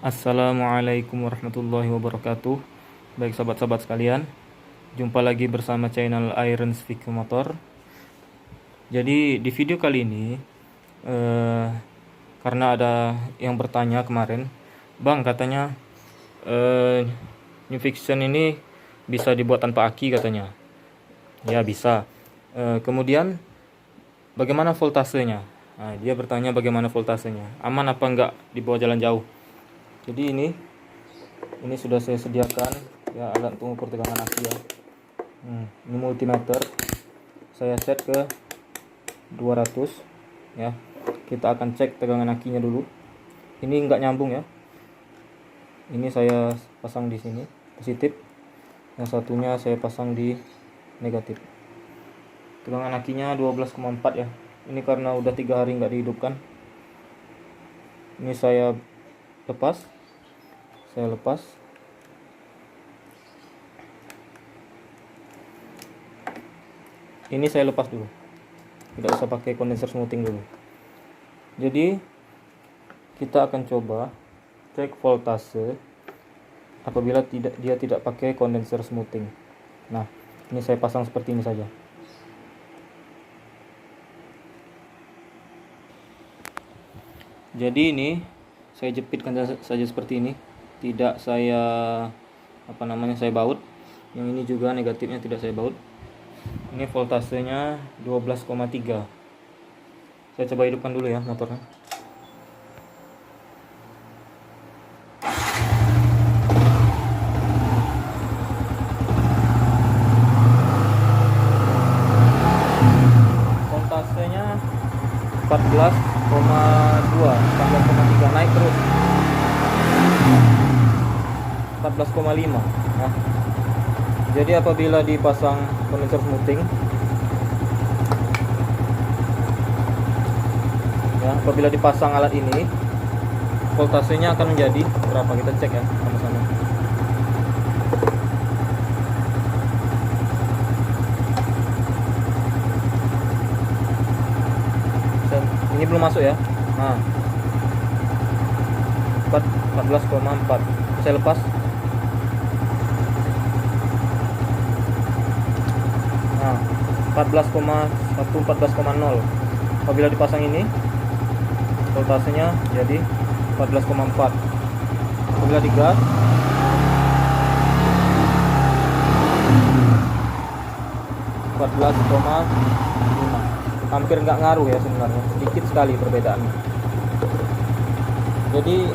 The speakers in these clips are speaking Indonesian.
Assalamualaikum warahmatullahi wabarakatuh. Baik sahabat-sahabat sekalian, jumpa lagi bersama channel Iron Speak Motor. Jadi di video kali ini karena ada yang bertanya kemarin, Bang, katanya New Fiction ini bisa dibuat tanpa aki katanya. Ya bisa. Kemudian bagaimana voltasenya? Nah, dia bertanya bagaimana voltasenya, aman apa enggak dibawa jalan jauh. Jadi ini sudah saya sediakan ya alat untuk ukur tegangan aki ya. Ini multimeter, saya set ke 200 ya. Kita akan cek tegangan akinya dulu. Ini enggak nyambung ya. Ini saya pasang di sini positif, yang satunya saya pasang di negatif. Tegangan akinya 12,4 ya. Ini karena udah 3 hari nggak dihidupkan. Ini saya lepas. Ini saya lepas dulu. Tidak usah pakai kondenser smoothing dulu. Jadi kita akan coba cek voltase apabila dia tidak pakai kondenser smoothing. Nah, ini saya pasang seperti ini saja. Jadi ini saya jepitkan saja seperti ini. Tidak saya saya baut. Yang ini juga negatifnya tidak saya baut. Ini voltasenya 12,3. Saya coba hidupkan dulu ya motornya. Voltasenya 14,3 naik terus 14,5. Nah, jadi apabila dipasang kondenser smoothing ya, apabila dipasang alat ini voltasenya akan menjadi berapa, kita cek ya sama-sama. Ini belum masuk ya. Nah, 14,4. Saya lepas. Nah, 14,0. Apabila dipasang ini voltasenya jadi 14,4. Apabila digas 14,5. Hampir nggak ngaruh ya sebenarnya, sedikit sekali perbedaannya. Jadi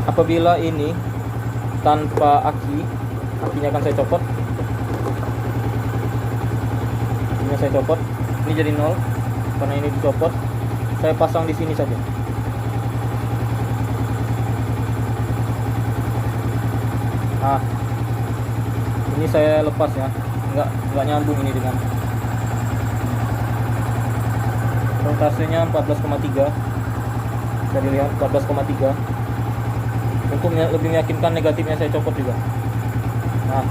apabila ini tanpa akinya akan saya copot. Ini saya copot, ini jadi 0 karena ini dicopot. Saya pasang di sini saja. Nah, ini saya lepas ya, nggak nyambung ini dengan voltasenya 14,3. Dari lihat 14,3. Untuk lebih meyakinkan negatifnya saya copot juga. Nah,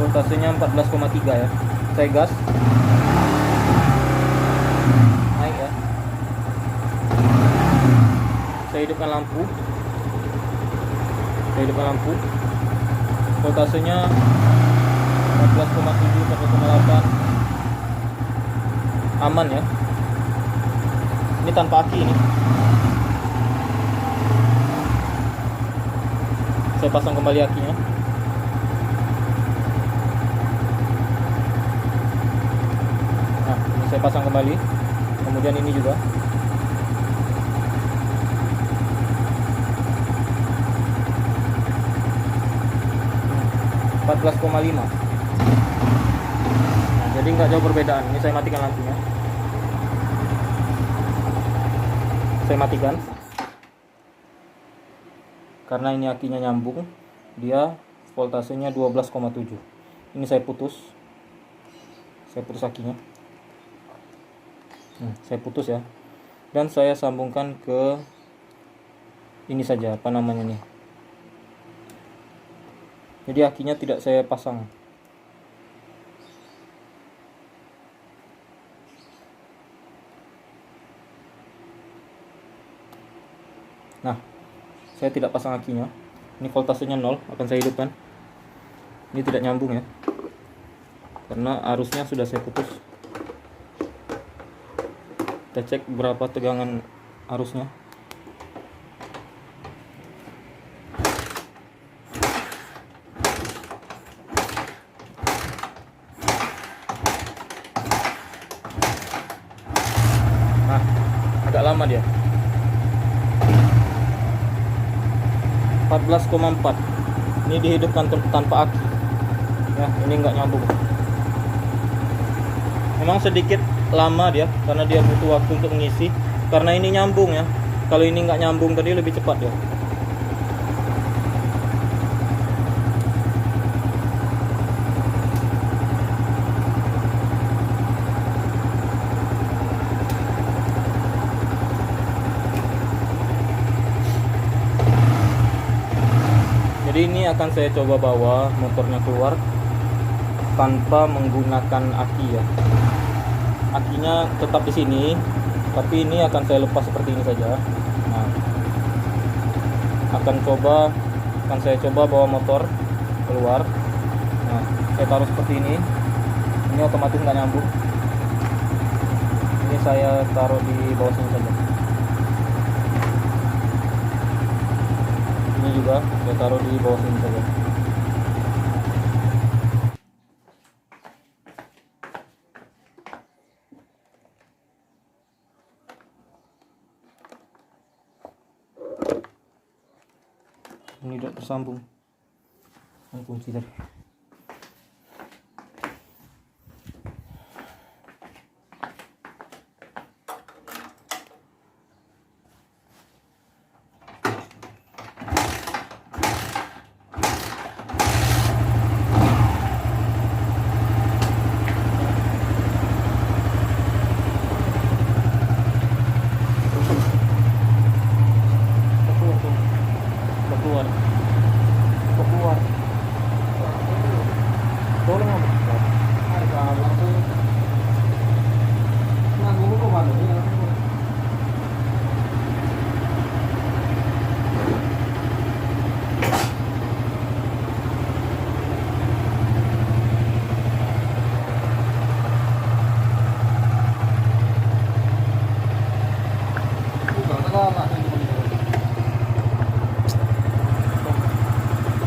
voltasenya 14,3 ya. Saya gas. Naik ya. Saya hidupkan lampu. Voltasenya 14,7, 14,8. Aman ya. Ini tanpa aki ini. Saya pasang kembali akinya. Nah, ini saya pasang kembali. Kemudian ini juga. Nah, 14,5. Nah, jadi nggak jauh perbedaan. Ini saya matikan lampunya. Saya matikan karena ini akinya nyambung, dia voltasenya 12,7. Ini saya putus akinya. Saya putus ya, dan saya sambungkan ke ini saja, nih. Jadi akinya tidak saya pasang. Nah, saya tidak pasang akinya. Ini voltasenya 0, akan saya hidupkan. Ini tidak nyambung ya, karena arusnya sudah saya putus. Kita cek berapa tegangan arusnya. Nah, agak lama dia. 14,4. Ini dihidupkan tanpa aki. Ya, ini nggak nyambung. Memang sedikit lama dia, karena dia butuh waktu untuk mengisi. Karena ini nyambung ya. Kalau ini nggak nyambung tadi lebih cepat ya. Jadi ini akan saya coba bawa motornya keluar tanpa menggunakan aki ya. Akinya tetap di sini, tapi ini akan saya lepas seperti ini saja. Nah, akan saya coba bawa motor keluar. Nah, saya taruh seperti ini. Ini otomatis nggak nyambung. Ini saya taruh di bawah sini saja. Ini juga saya taruh di bawah sini saja. Ini tidak tersambung. Ini kunci tadi. Keluar. Tolong apa?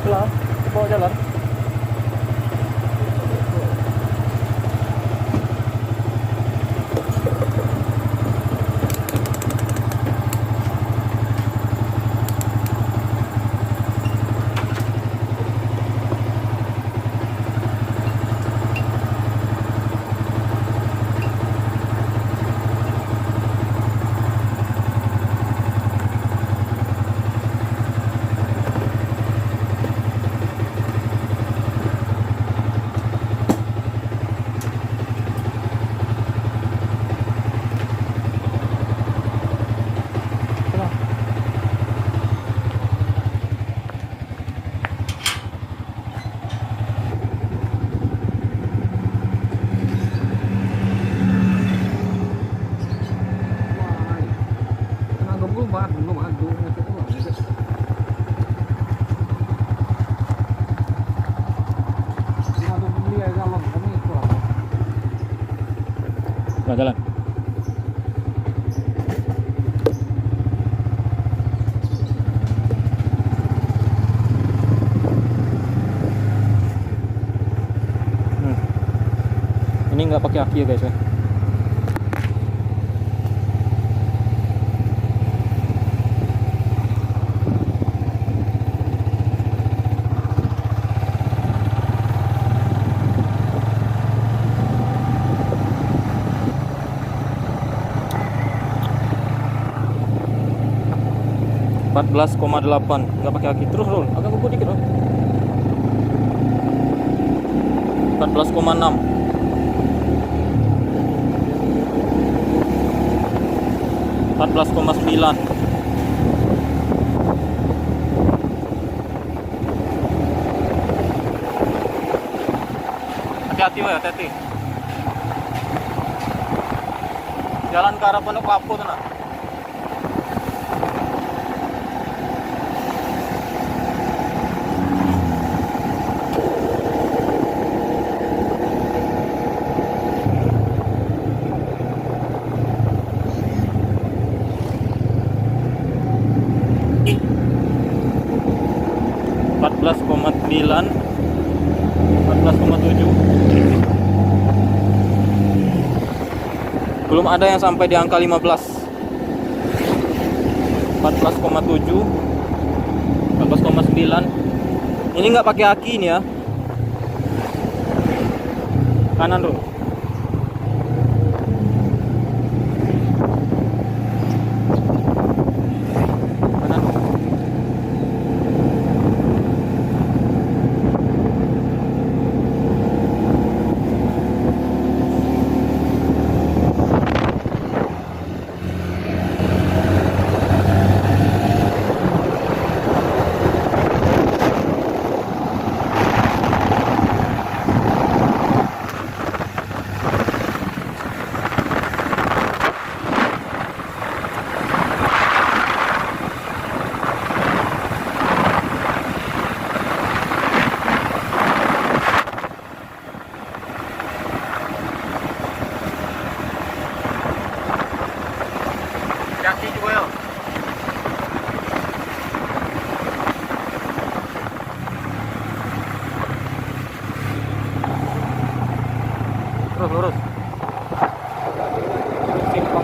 Pelan, bawa jalan. Nah, jalan. Ini nggak pakai aki ya guys ya. Belas 14,8 nggak pakai aki. Terus roll agak kuku dikit roll. 14,6. 14,9. Hati-hati weh, hati-hati. Jalan ke arah Pondok Papu tuh nak. 14,7. Belum ada yang sampai di angka 15. 14,7, 14,9. Ini nggak pakai aki ini ya. Kanan bro. Kanan. Kaki juga ya. Terus lurus. Simpang.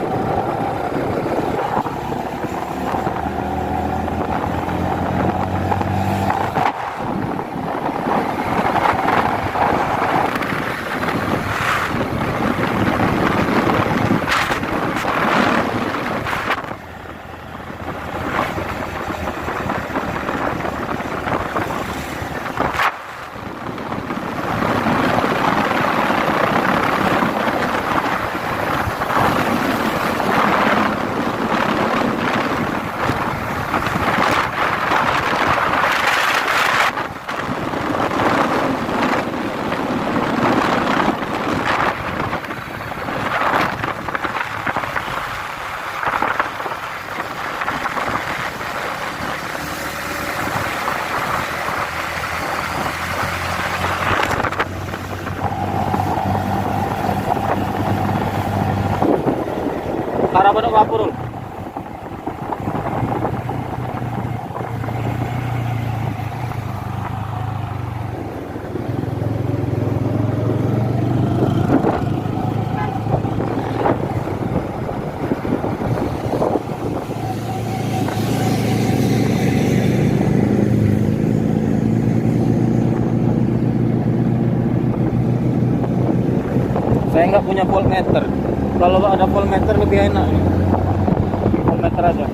Para pada vapor. Saya nggak punya voltmeter. Kalau ada voltmeter lebih enak nih. Voltmeter aja.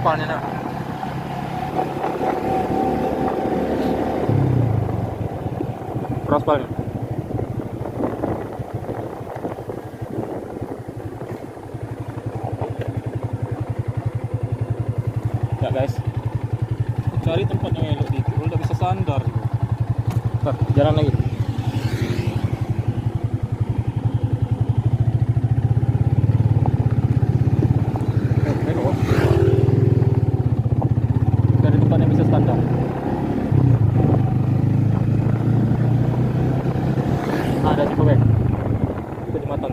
aspalnya nak. Aspalnya. Ya guys, cari tempat yang elok dikit, udah bisa sandar. Ntar, jalan lagi. Cari tempat yang bisa standar. Ada di bawah, dekat jembatan.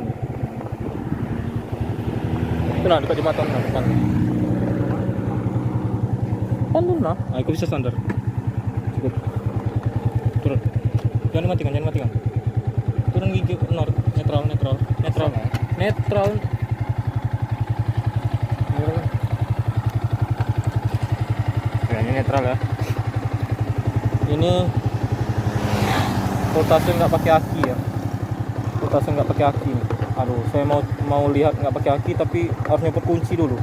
Itu nah, dekat jembatan nah, depan. Turun nah, aku bisa standar. Cukup. Turun. Jangan matikan. Turun gigi nor, netral. Ya, ini netral ya. Ini voltase nggak pakai aki ya. Voltase nggak pakai aki nih. Aduh, saya mau lihat nggak pakai aki tapi harus nyopot kunci dulu.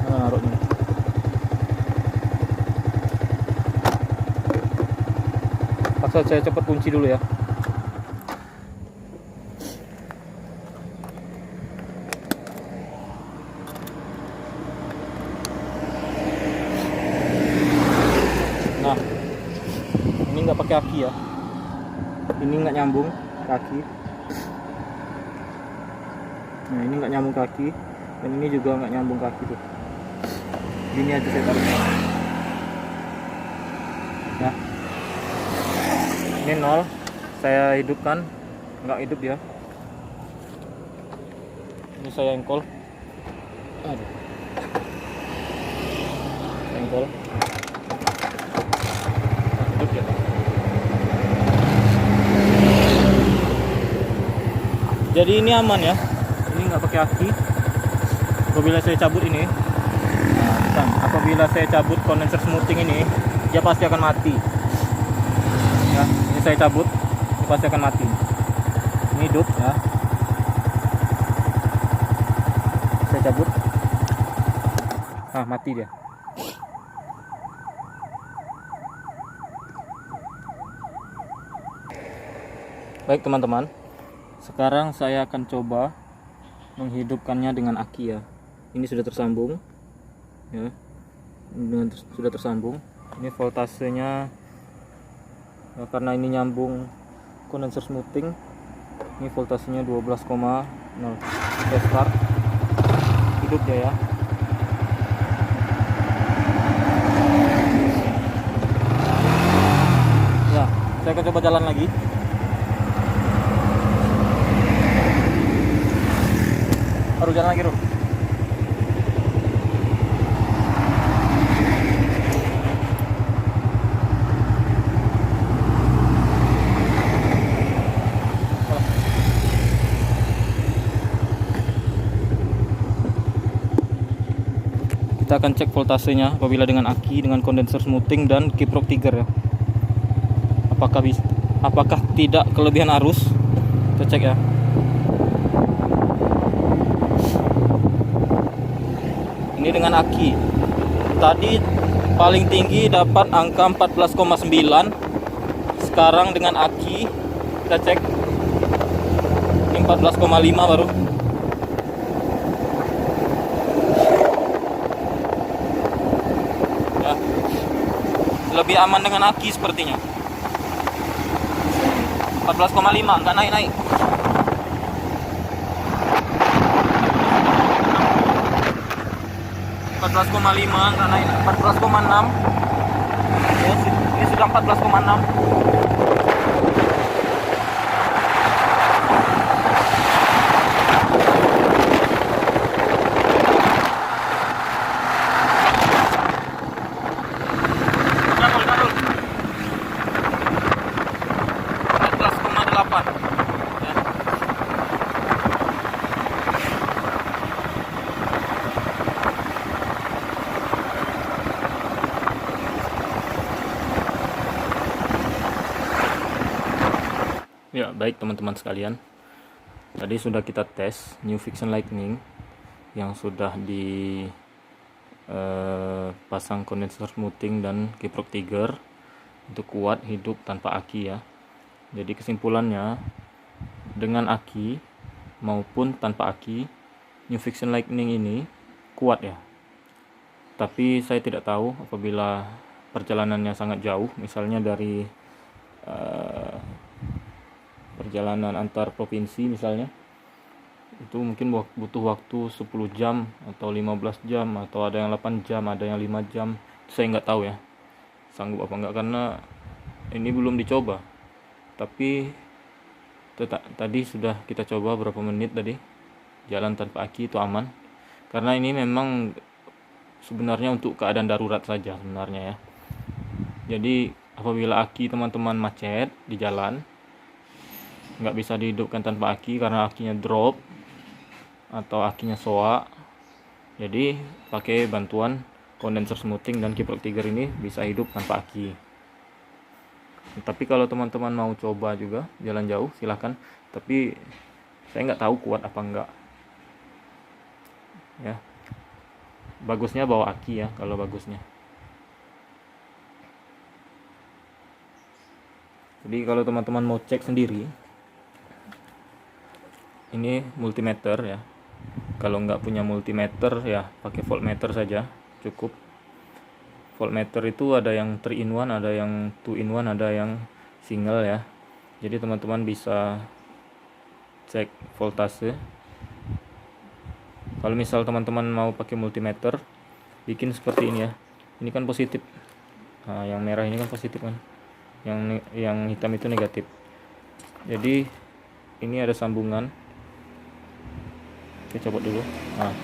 Mana naruhnya? Paksa saya copot kunci dulu ya. Nah, ini nggak pakai aki ya. Ini nggak nyambung kaki. Nah, ini nggak nyambung kaki, dan ini juga nggak nyambung kaki tuh. Gini aja saya taruh. Ya. Ini 0, saya hidupkan, nggak hidup ya. Ini saya engkol. Aduh. Engkol. Hidup ya. Jadi ini aman ya. Ini nggak pakai aki. Apabila saya cabut ini, apabila saya cabut kondenser smoothing ini, dia pasti akan mati. Ya, ini saya cabut, ini pasti akan mati. Ini hidup ya. Saya cabut. Ah, mati dia. Baik teman-teman, sekarang saya akan coba menghidupkannya dengan aki ya. Ini sudah tersambung ya, sudah tersambung. Ini voltasenya ya, karena ini nyambung kondenser smoothing, ini voltasenya 12,0. Saya start, hidup dia ya. Ya, saya akan coba jalan lagi. Baru jalan lagi, Ru. Kita akan cek voltasenya apabila dengan aki, dengan kondenser smoothing dan kiprok tiger ya. Apakah tidak kelebihan arus? Kita cek ya. Ini dengan aki. Tadi paling tinggi dapat angka 14,9. Sekarang dengan aki kita cek ini 14,5 baru. Ya. Lebih aman dengan aki sepertinya. 14,5 enggak naik-naik. 14,5 enggak naik, 14,6 ya, ini sudah 14,6. Ya, baik teman-teman sekalian. Tadi sudah kita tes New Vision Lightning yang sudah pasang kondenser smoothing dan kiprok Tiger itu kuat hidup tanpa aki ya. Jadi kesimpulannya, dengan aki maupun tanpa aki, New Fiction Lightning ini kuat ya. Tapi saya tidak tahu apabila perjalanannya sangat jauh, misalnya dari perjalanan antar provinsi misalnya, itu mungkin butuh waktu 10 jam atau 15 jam atau ada yang 8 jam, ada yang 5 jam. Saya nggak tahu ya sanggup apa enggak, karena ini belum dicoba. Tapi tadi sudah kita coba berapa menit tadi jalan tanpa aki, itu aman. Karena ini memang sebenarnya untuk keadaan darurat saja sebenarnya ya. Jadi apabila aki teman-teman macet di jalan, nggak bisa dihidupkan tanpa aki karena akinya drop atau akinya soak, jadi pakai bantuan kondenser smoothing dan kiprok Tiger ini bisa hidup tanpa aki. Tapi kalau teman-teman mau coba juga jalan jauh silahkan, tapi saya nggak tahu kuat apa enggak ya. Bagusnya bawa aki ya kalau bagusnya. Jadi kalau teman-teman mau cek sendiri, ini multimeter ya. Kalau nggak punya multimeter ya pakai voltmeter saja cukup. Voltmeter itu ada yang 3 in 1, ada yang 2 in 1, ada yang single ya. Jadi teman-teman bisa cek voltase. Kalau misal teman-teman mau pakai multimeter, bikin seperti ini ya. Ini kan positif. Nah, yang merah ini kan positif kan. Yang hitam itu negatif. Jadi ini ada sambungan. Kita coba dulu. Nah,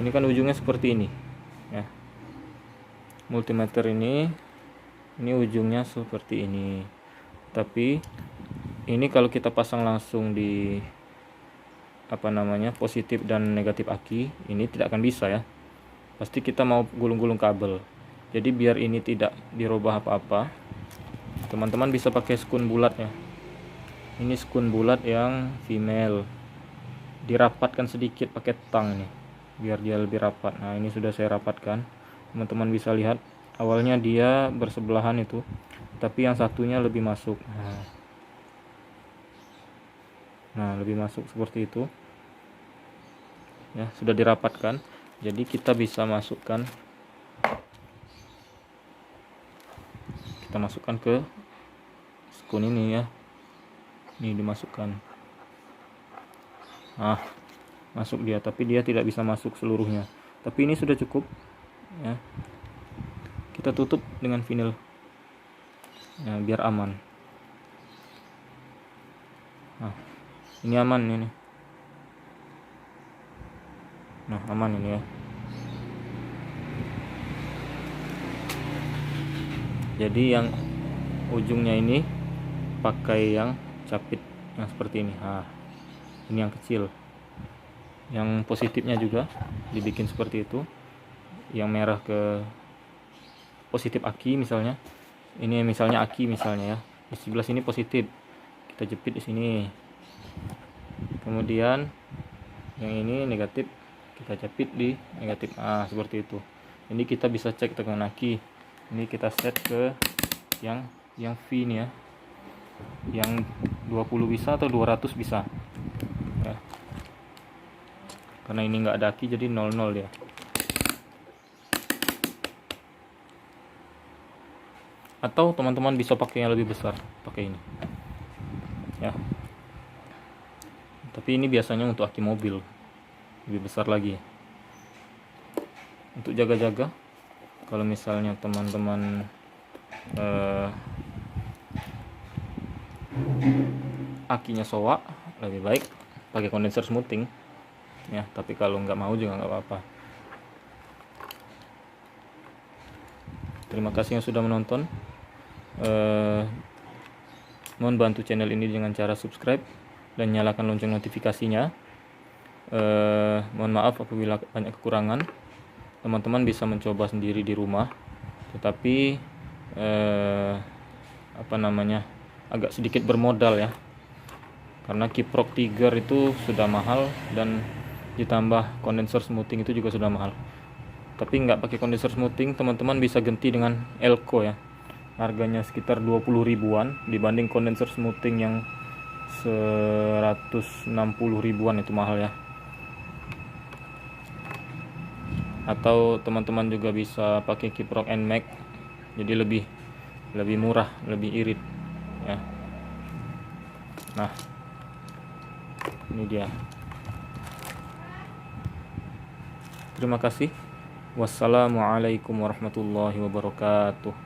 ini kan ujungnya seperti ini ya. Multimeter ini ujungnya seperti ini. Tapi ini kalau kita pasang langsung di positif dan negatif aki, ini tidak akan bisa ya. Pasti kita mau gulung-gulung kabel. Jadi biar ini tidak dirubah apa-apa, teman-teman bisa pakai skun bulat ya. Ini skun bulat yang female, dirapatkan sedikit pakai tang ini biar dia lebih rapat. Nah, ini sudah saya rapatkan. Teman-teman bisa lihat awalnya dia bersebelahan itu, tapi yang satunya lebih masuk. Nah, lebih masuk seperti itu ya, sudah dirapatkan. Jadi kita bisa masukkan ke skun ini ya. Ini dimasukkan. Nah, masuk dia, tapi dia tidak bisa masuk seluruhnya. Tapi ini sudah cukup ya. Kita tutup dengan vinil ya, biar aman. Nah, ini aman ini. Nah, aman ini ya. Jadi yang ujungnya ini pakai yang capit yang seperti ini. Nah, ini yang kecil. Yang positifnya juga dibikin seperti itu. Yang merah ke positif aki misalnya. Ini misalnya aki misalnya ya. Di sebelah sini positif. Kita jepit di sini. Kemudian yang ini negatif, kita jepit di negatif. Ah, seperti itu. Ini kita bisa cek tekanan aki. Ini kita set ke yang V ini ya. Yang 20 bisa atau 200 bisa. Ya. Karena ini nggak ada aki jadi 00 ya. Atau teman-teman bisa pakai yang lebih besar, pakai ini ya. Tapi ini biasanya untuk aki mobil, lebih besar lagi untuk jaga-jaga. Kalau misalnya teman-teman akinya soak, lebih baik pakai kondenser smoothing ya. Tapi kalau nggak mau juga nggak apa-apa. Terima kasih yang sudah menonton. Mohon bantu channel ini dengan cara subscribe dan nyalakan lonceng notifikasinya. Mohon maaf apabila banyak kekurangan. Teman-teman bisa mencoba sendiri di rumah, tetapi agak sedikit bermodal ya, karena kiprok Tiger itu sudah mahal dan ditambah kondensor smoothing itu juga sudah mahal. Tapi nggak pakai kondensor smoothing, teman-teman bisa ganti dengan Elco ya. Harganya sekitar 20 ribuan dibanding kondensor smoothing yang 160 ribuan, itu mahal ya. Atau teman-teman juga bisa pakai Kiprok NMAX, jadi lebih murah, lebih irit ya. Nah, ini dia. Terima kasih. Wassalamualaikum warahmatullahi wabarakatuh.